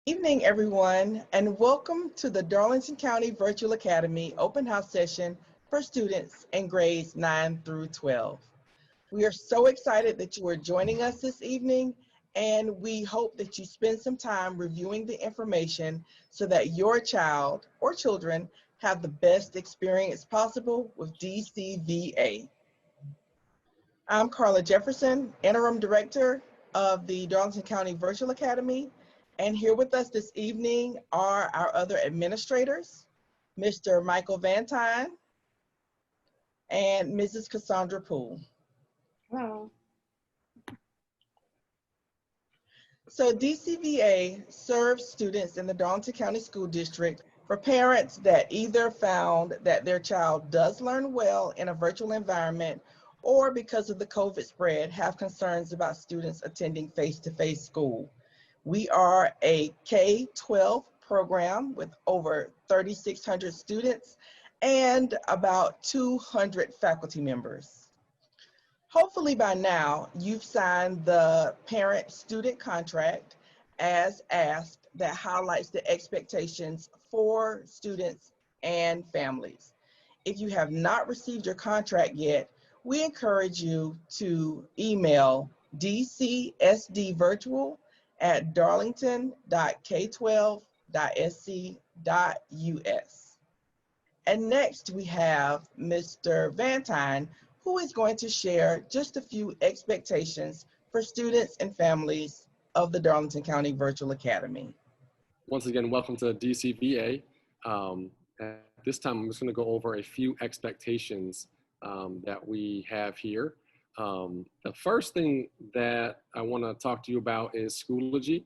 Evening, everyone, and welcome to the Darlington County Virtual Academy open house session for students in grades 9 through 12. We are so excited that you are joining us this evening, and we hope that you spend some time reviewing the information so that your child or children have the best experience possible with DCVA. I'm Carla Jefferson, Interim Director of the Darlington County Virtual Academy, and here with us this evening are our other administrators, Mr. Michael Vantine and Mrs. Cassandra Poole. Hello. So DCVA serves students in the Darlington County School District for parents that either found that their child does learn well in a virtual environment or because of the COVID spread have concerns about students attending face-to-face school. We are a K-12 program with over 3,600 students and about 200 faculty members. Hopefully by now, you've signed the parent-student contract as asked that highlights the expectations for students and families. If you have not received your contract yet, we encourage you to email dcsdvirtual@darlington.k12.sc.us. And next we have Mr. Vantine, who is going to share just a few expectations for students and families of the Darlington County Virtual Academy. Once again, welcome to DCVA. At this time, I'm just going to go over a few expectations that we have here. The first thing that I want to talk to you about is Schoology.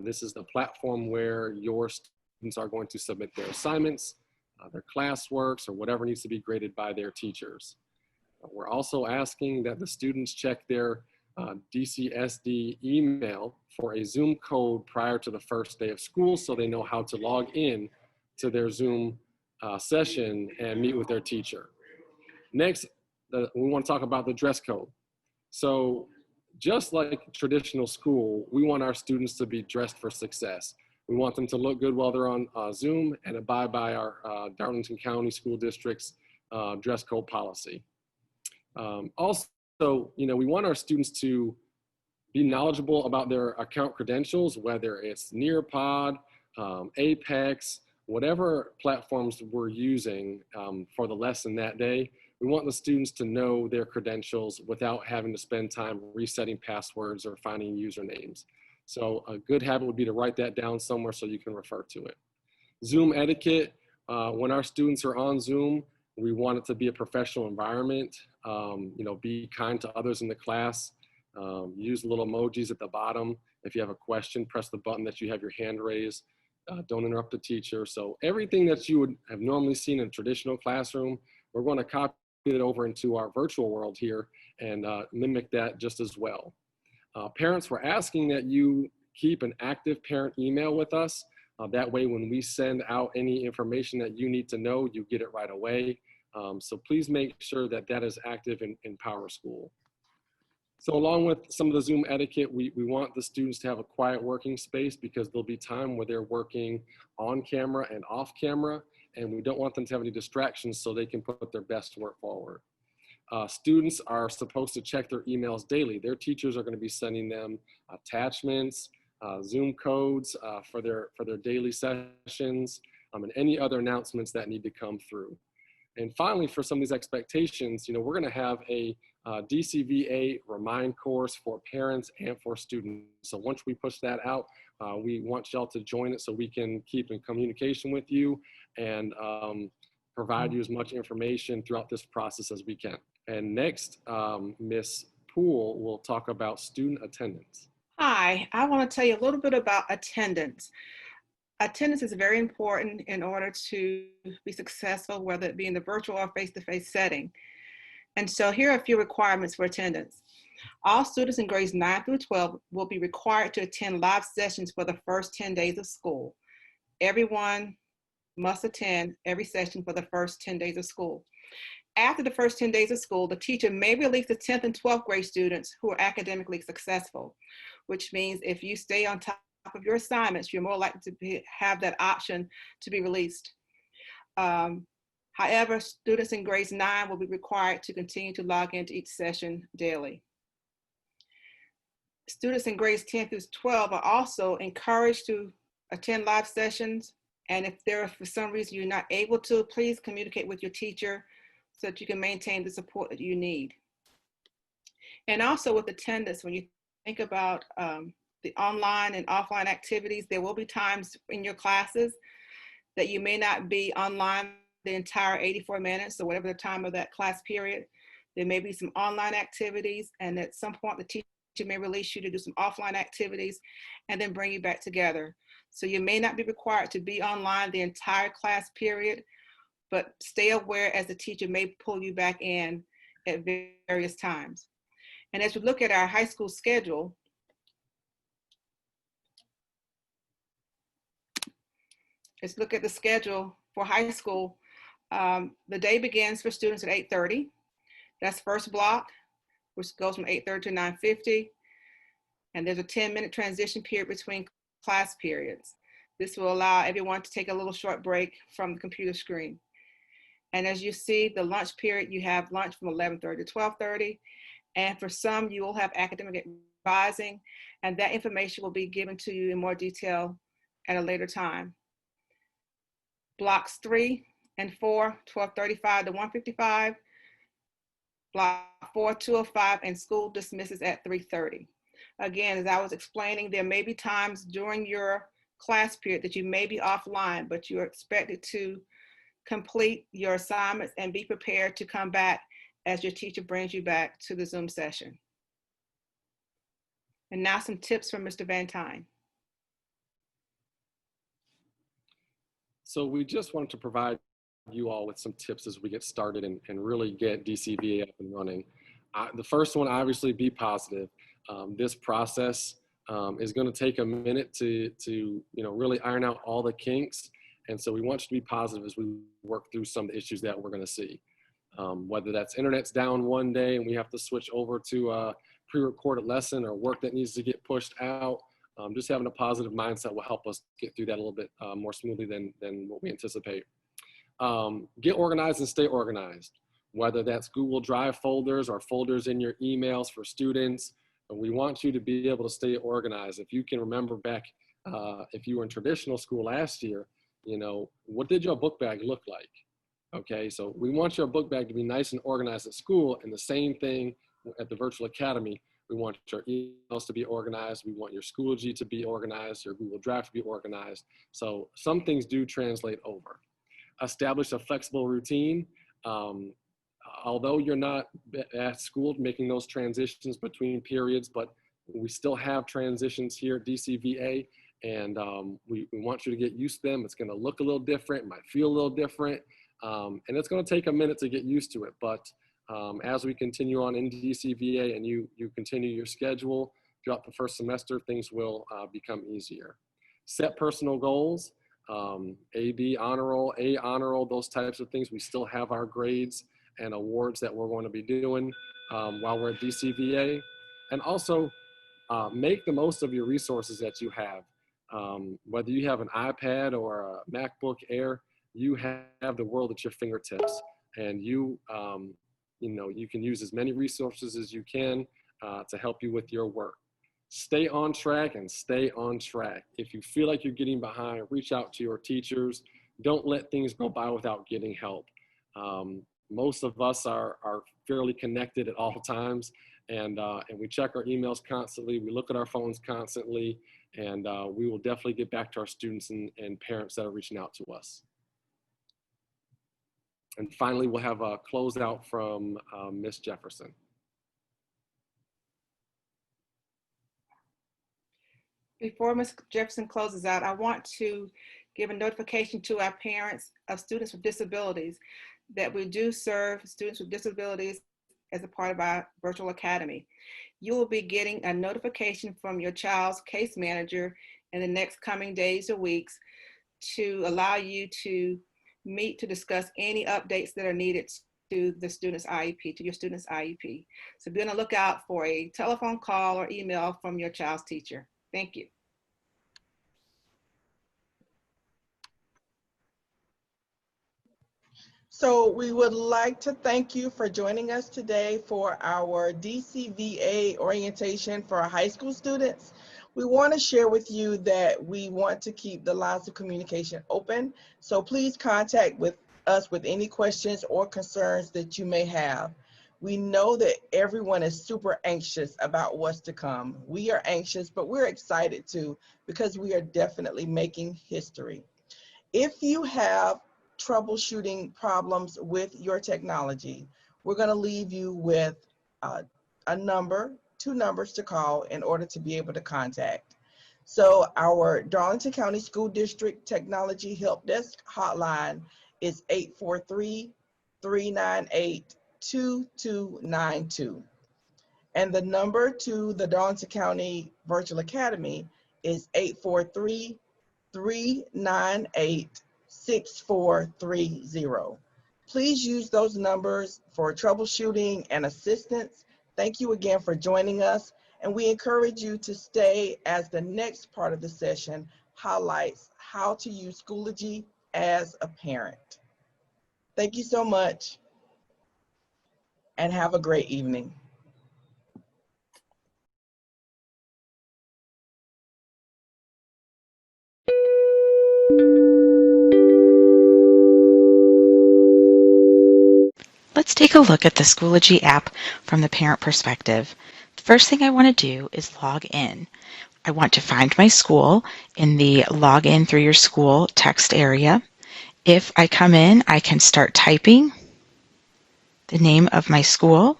This is the platform where your students are going to submit their assignments, their classworks, or whatever needs to be graded by their teachers. We're also asking that the students check their DCSD email for a Zoom code prior to the first day of school so they know how to log in to their Zoom session and meet with their teacher. Next, we want to talk about the dress code. So just like traditional school, we want our students to be dressed for success. We want them to look good while they're on Zoom and abide by our Darlington County School District's dress code policy. Also, we want our students to be knowledgeable about their account credentials, whether it's Nearpod, Apex, whatever platforms we're using for the lesson that day. We want the students to know their credentials without having to spend time resetting passwords or finding usernames. So a good habit would be to write that down somewhere so you can refer to it. Zoom etiquette, when our students are on Zoom, we want it to be a professional environment. Be kind to others in the class. Use little emojis at the bottom. If you have a question, press the button that you have your hand raised. Don't interrupt the teacher. So everything that you would have normally seen in a traditional classroom, we're going to copy it over into our virtual world here and mimic that just as well. Parents, we're asking that you keep an active parent email with us. That way, when we send out any information that you need to know, you get it right away. So please make sure that that is active in PowerSchool. So along with some of the Zoom etiquette, we want the students to have a quiet working space because there'll be time where they're working on camera and off camera, and we don't want them to have any distractions so they can put their best work forward. Students are supposed to check their emails daily. Their teachers are going to be sending them attachments, Zoom codes for their daily sessions, and any other announcements that need to come through. And finally, for some of these expectations, we're going to have a DCVA Remind course for parents and for students. So once we push that out, we want y'all to join it so we can keep in communication with you and provide you as much information throughout this process as we can. And next, Ms. Poole will talk about student attendance. Hi, I want to tell you a little bit about attendance. Attendance is very important in order to be successful, whether it be in the virtual or face-to-face setting. And so here are a few requirements for attendance. All students in grades 9 through 12 will be required to attend live sessions for the first 10 days of school. Everyone must attend every session for the first 10 days of school. After the first 10 days of school, the teacher may release the 10th and 12th grade students who are academically successful, which means if you stay on top of your assignments, you're more likely to have that option to be released. However, students in grades 9 will be required to continue to log into each session daily. Students in grades 10 through 12 are also encouraged to attend live sessions. And if there, for some reason, you're not able to, please communicate with your teacher so that you can maintain the support that you need. And also with attendance, when you think about the online and offline activities, there will be times in your classes that you may not be online the entire 84 minutes or whatever the time of that class period. There may be some online activities, and at some point the teacher may release you to do some offline activities and then bring you back together. So you may not be required to be online the entire class period, but stay aware as the teacher may pull you back in at various times. And as we look at our high school schedule, let's look at the schedule for high school. The day begins for students at 8:30. That's first block, which goes from 8:30 to 9:50. And there's a 10-minute transition period between class periods. This will allow everyone to take a little short break from the computer screen. And as you see, the lunch period, you have lunch from 11:30 to 12:30. And for some, you will have academic advising, and that information will be given to you in more detail at a later time. Blocks 3 and 4, 12:35 to 1:55. Block 4, 2:05, and school dismisses at 3:30. Again, as I was explaining, there may be times during your class period that you may be offline, but you're expected to complete your assignments and be prepared to come back as your teacher brings you back to the Zoom session. And now some tips from Mr. Van Tine. So we just wanted to provide you all with some tips as we get started and really get DCVA up and running. The first one, obviously, be positive. This process is going to take a minute to really iron out all the kinks. And so we want you to be positive as we work through some of the issues that we're going to see. Whether that's internet's down one day and we have to switch over to a pre-recorded lesson or work that needs to get pushed out, just having a positive mindset will help us get through that a little bit more smoothly than what we anticipate. Get organized and stay organized, whether that's Google Drive folders or folders in your emails for students. We want you to be able to stay organized. If you can remember back, if you were in traditional school last year, what did your book bag look like? Okay, so we want your book bag to be nice and organized at school, and the same thing at the virtual academy. We want your emails to be organized. We want your Schoology to be organized, your Google Drive to be organized. So some things do translate over. Establish a flexible routine. Although you're not at school making those transitions between periods, but we still have transitions here at DCVA, and we want you to get used to them. It's going to look a little different, might feel a little different, and it's going to take a minute to get used to it. But as we continue on in DCVA and you continue your schedule throughout the first semester, things will become easier. Set personal goals, A, B, honor roll, A, honor roll, those types of things. We still have our grades and awards that we're going to be doing while we're at DCVA. And also make the most of your resources that you have. Whether you have an iPad or a MacBook Air, you have the world at your fingertips, and you can use as many resources as you can to help you with your work. Stay on track and stay on track. If you feel like you're getting behind, reach out to your teachers. Don't let things go by without getting help. Most of us are fairly connected at all times, and we check our emails constantly. We look at our phones constantly, and we will definitely get back to our students and parents that are reaching out to us. And finally, we'll have a closeout from Ms. Jefferson. Before Ms. Jefferson closes out, I want to give a notification to our parents of students with disabilities that we do serve students with disabilities as a part of our virtual academy. You will be getting a notification from your child's case manager in the next coming days or weeks to allow you to meet to discuss any updates that are needed to the student's IEP, to your student's IEP. So be on the lookout for a telephone call or email from your child's teacher. Thank you. So we would like to thank you for joining us today for our DCVA orientation for our high school students. We want to share with you that we want to keep the lines of communication open. So please contact us with any questions or concerns that you may have. We know that everyone is super anxious about what's to come. We are anxious, but we're excited too, because we are definitely making history. If you have troubleshooting problems with your technology, we're going to leave you with two numbers to call in order to be able to contact. So our Darlington County School District Technology Help Desk hotline is 843-398-2292. And the number to the Darlington County Virtual Academy is 843-398-6430. Please use those numbers for troubleshooting and assistance. Thank you again for joining us, and we encourage you to stay as the next part of the session highlights how to use Schoology as a parent. Thank you so much, and have a great evening. Let's take a look at the Schoology app from the parent perspective. The first thing I want to do is log in. I want to find my school in the log in through your school text area. If I come in, I can start typing the name of my school.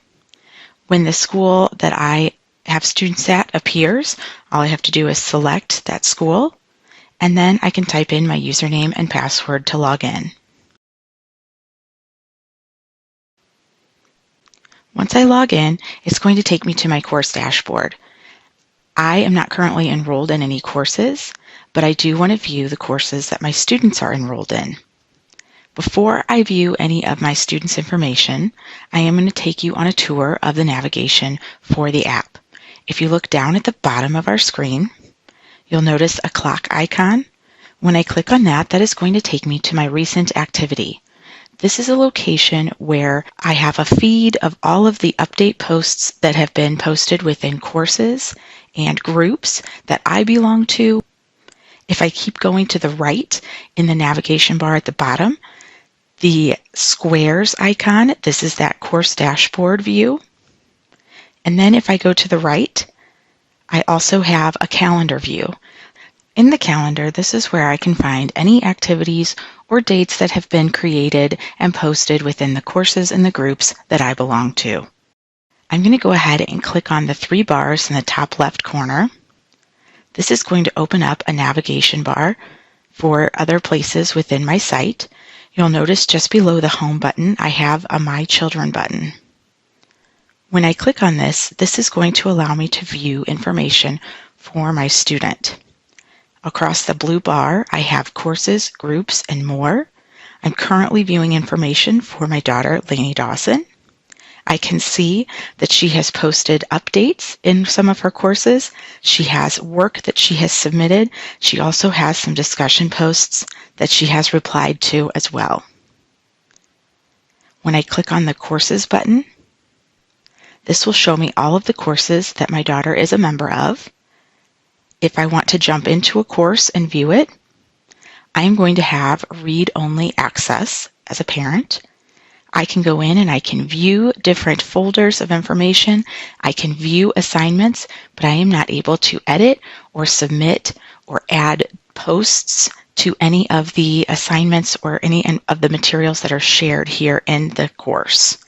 When the school that I have students at appears, all I have to do is select that school, and then I can type in my username and password to log in. Once I log in, it's going to take me to my course dashboard. I am not currently enrolled in any courses, but I do want to view the courses that my students are enrolled in. Before I view any of my students' information, I am going to take you on a tour of the navigation for the app. If you look down at the bottom of our screen, you'll notice a clock icon. When I click on that, that is going to take me to my recent activity. This is a location where I have a feed of all of the update posts that have been posted within courses and groups that I belong to. If I keep going to the right in the navigation bar at the bottom, the squares icon, this is that course dashboard view. And then if I go to the right, I also have a calendar view. In the calendar, this is where I can find any activities or dates that have been created and posted within the courses and the groups that I belong to. I'm going to go ahead and click on the three bars in the top left corner. This is going to open up a navigation bar for other places within my site. You'll notice just below the Home button, I have a My Children button. When I click on this, this is going to allow me to view information for my student. Across the blue bar, I have courses, groups, and more. I'm currently viewing information for my daughter, Lainey Dawson. I can see that she has posted updates in some of her courses. She has work that she has submitted. She also has some discussion posts that she has replied to as well. When I click on the Courses button, this will show me all of the courses that my daughter is a member of. If I want to jump into a course and view it, I am going to have read-only access as a parent. I can go in and I can view different folders of information. I can view assignments, but I am not able to edit or submit or add posts to any of the assignments or any of the materials that are shared here in the course.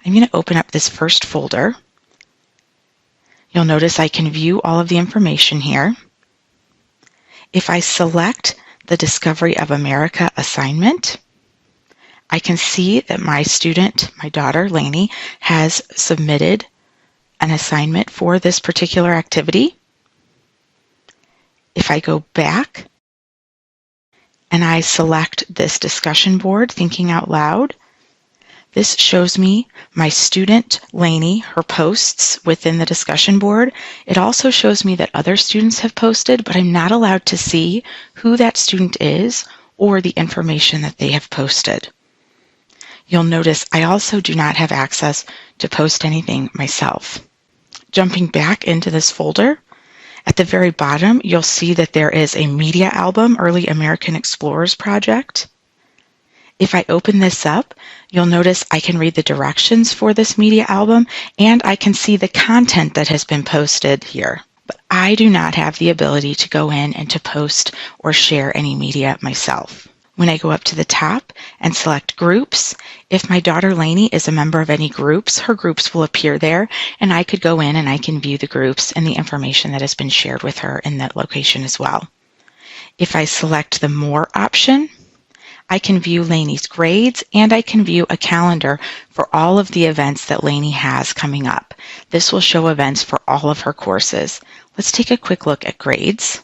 I'm going to open up this first folder. You'll notice I can view all of the information here. If I select the Discovery of America assignment, I can see that my student, my daughter, Lainey, has submitted an assignment for this particular activity. If I go back and I select this discussion board, Thinking Out Loud, this shows me my student, Lainey, her posts within the discussion board. It also shows me that other students have posted, but I'm not allowed to see who that student is or the information that they have posted. You'll notice I also do not have access to post anything myself. Jumping back into this folder, at the very bottom, you'll see that there is a media album, Early American Explorers Project. If I open this up, you'll notice I can read the directions for this media album and I can see the content that has been posted here. But I do not have the ability to go in and to post or share any media myself. When I go up to the top and select groups, if my daughter Lainey is a member of any groups, her groups will appear there and I could go in and I can view the groups and the information that has been shared with her in that location as well. If I select the More option, I can view Lainey's grades and I can view a calendar for all of the events that Lainey has coming up. This will show events for all of her courses. Let's take a quick look at grades.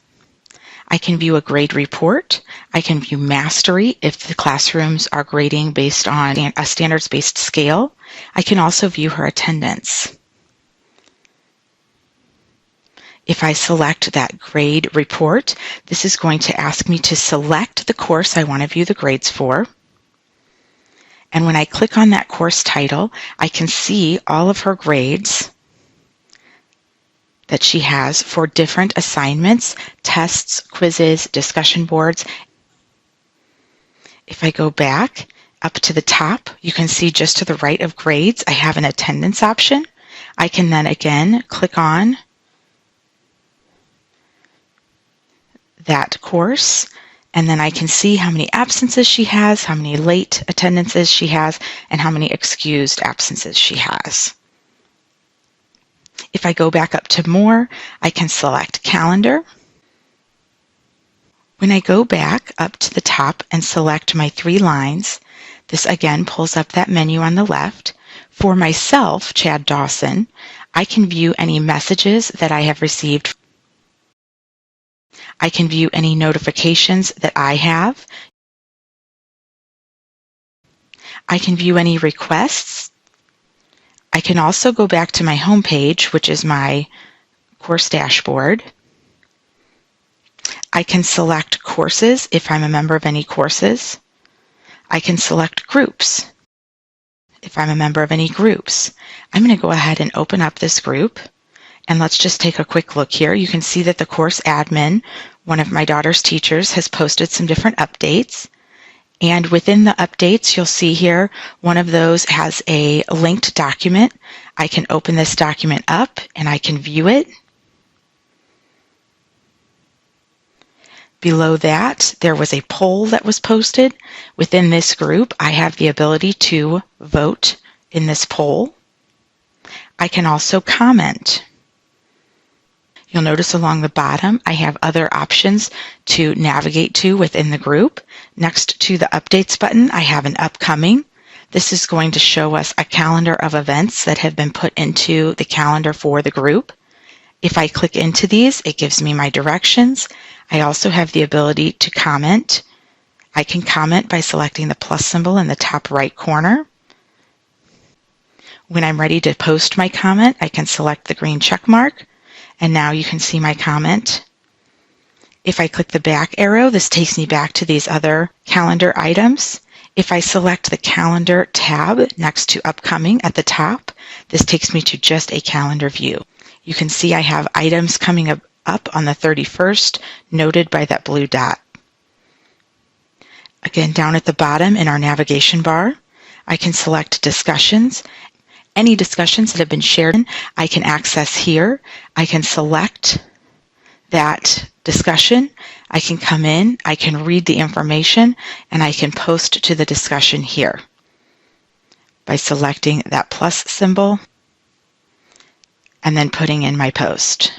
I can view a grade report. I can view mastery if the classrooms are grading based on a standards-based scale. I can also view her attendance. If I select that grade report, this is going to ask me to select the course I want to view the grades for. And when I click on that course title, I can see all of her grades that she has for different assignments, tests, quizzes, discussion boards. If I go back up to the top, you can see just to the right of grades, I have an attendance option. I can then again click on that course, and then I can see how many absences she has, how many late attendances she has, and how many excused absences she has. If I go back up to More, I can select Calendar. When I go back up to the top and select my 3 lines, this again pulls up that menu on the left. For myself, Chad Dawson, I can view any messages that I have received. I can view any notifications that I have. I can view any requests. I can also go back to my home page, which is my course dashboard. I can select courses if I'm a member of any courses. I can select groups if I'm a member of any groups. I'm going to go ahead and open up this group. And let's just take a quick look here. You can see that the course admin, one of my daughter's teachers, has posted some different updates. And within the updates, you'll see here, one of those has a linked document. I can open this document up and I can view it. Below that, there was a poll that was posted. Within this group, I have the ability to vote in this poll. I can also comment. You'll notice along the bottom, I have other options to navigate to within the group. Next to the Updates button, I have an Upcoming. This is going to show us a calendar of events that have been put into the calendar for the group. If I click into these, it gives me my directions. I also have the ability to comment. I can comment by selecting the plus symbol in the top right corner. When I'm ready to post my comment, I can select the green check mark. And now you can see my comment. If I click the back arrow, this takes me back to these other calendar items. If I select the calendar tab next to upcoming at the top, this takes me to just a calendar view. You can see I have items coming up on the 31st, noted by that blue dot. Again, down at the bottom in our navigation bar, I can select discussions. Any discussions that have been shared, I can access here. I can select that discussion. I can come in, I can read the information, and I can post to the discussion here by selecting that plus symbol and then putting in my post.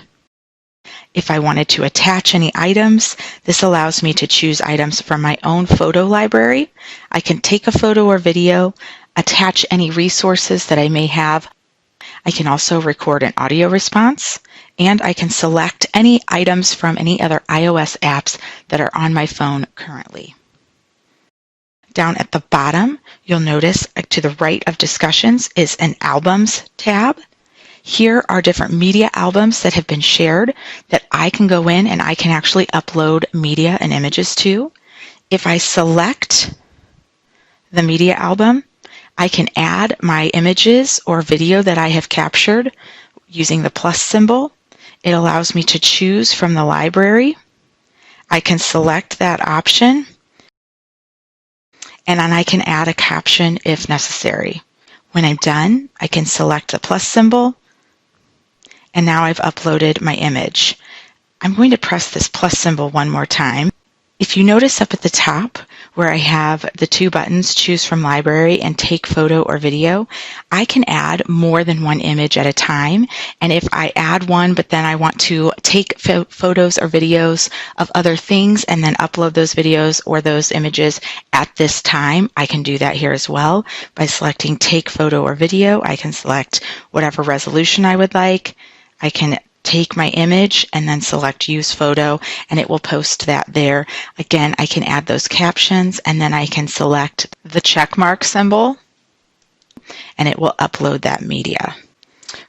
If I wanted to attach any items, this allows me to choose items from my own photo library. I can take a photo or video, attach any resources that I may have. I can also record an audio response, and I can select any items from any other iOS apps that are on my phone currently. Down at the bottom, you'll notice to the right of discussions is an Albums tab. Here are different media albums that have been shared that I can go in and I can actually upload media and images to. If I select the media album, I can add my images or video that I have captured using the plus symbol. It allows me to choose from the library. I can select that option, and then I can add a caption if necessary. When I'm done, I can select the plus symbol, and now I've uploaded my image. I'm going to press this plus symbol one more time. If you notice up at the top where I have the two buttons, choose from library and take photo or video, I can add more than one image at a time. And if I add one, but then I want to take photos or videos of other things and then upload those videos or those images at this time, I can do that here as well. By selecting take photo or video, I can select whatever resolution I would like. I can take my image and then select use photo, and it will post that there. Again, I can add those captions, and then I can select the check mark symbol, and it will upload that media.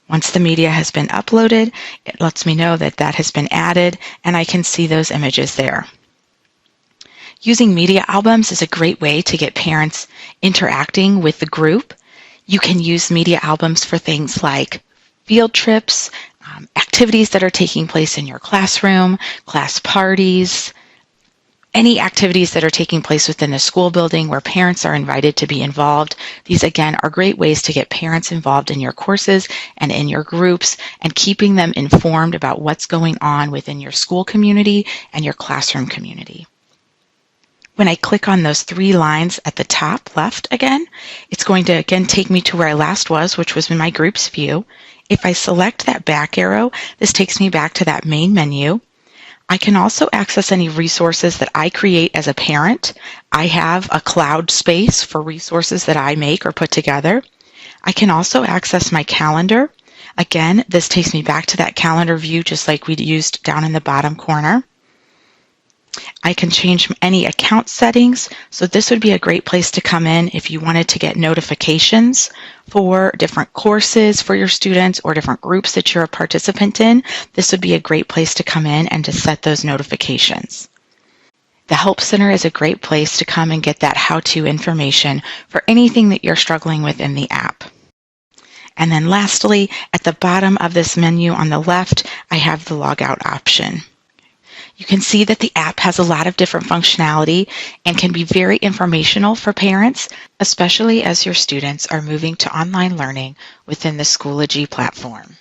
Once the media has been uploaded, it lets me know that that has been added, and I can see those images there. Using media albums is a great way to get parents interacting with the group. You can use media albums for things like field trips, activities that are taking place in your classroom, class parties, any activities that are taking place within the school building where parents are invited to be involved. These, again, are great ways to get parents involved in your courses and in your groups and keeping them informed about what's going on within your school community and your classroom community. When I click on those three lines at the top left again, it's going to again take me to where I last was, which was in my groups view. If I select that back arrow, this takes me back to that main menu. I can also access any resources that I create as a parent. I have a cloud space for resources that I make or put together. I can also access my calendar. Again, this takes me back to that calendar view just like we used down in the bottom corner. I can change any account settings, so this would be a great place to come in if you wanted to get notifications for different courses for your students or different groups that you're a participant in. This would be a great place to come in and to set those notifications. The Help Center is a great place to come and get that how-to information for anything that you're struggling with in the app. And then lastly, at the bottom of this menu on the left, I have the logout option. You can see that the app has a lot of different functionality and can be very informational for parents, especially as your students are moving to online learning within the Schoology platform.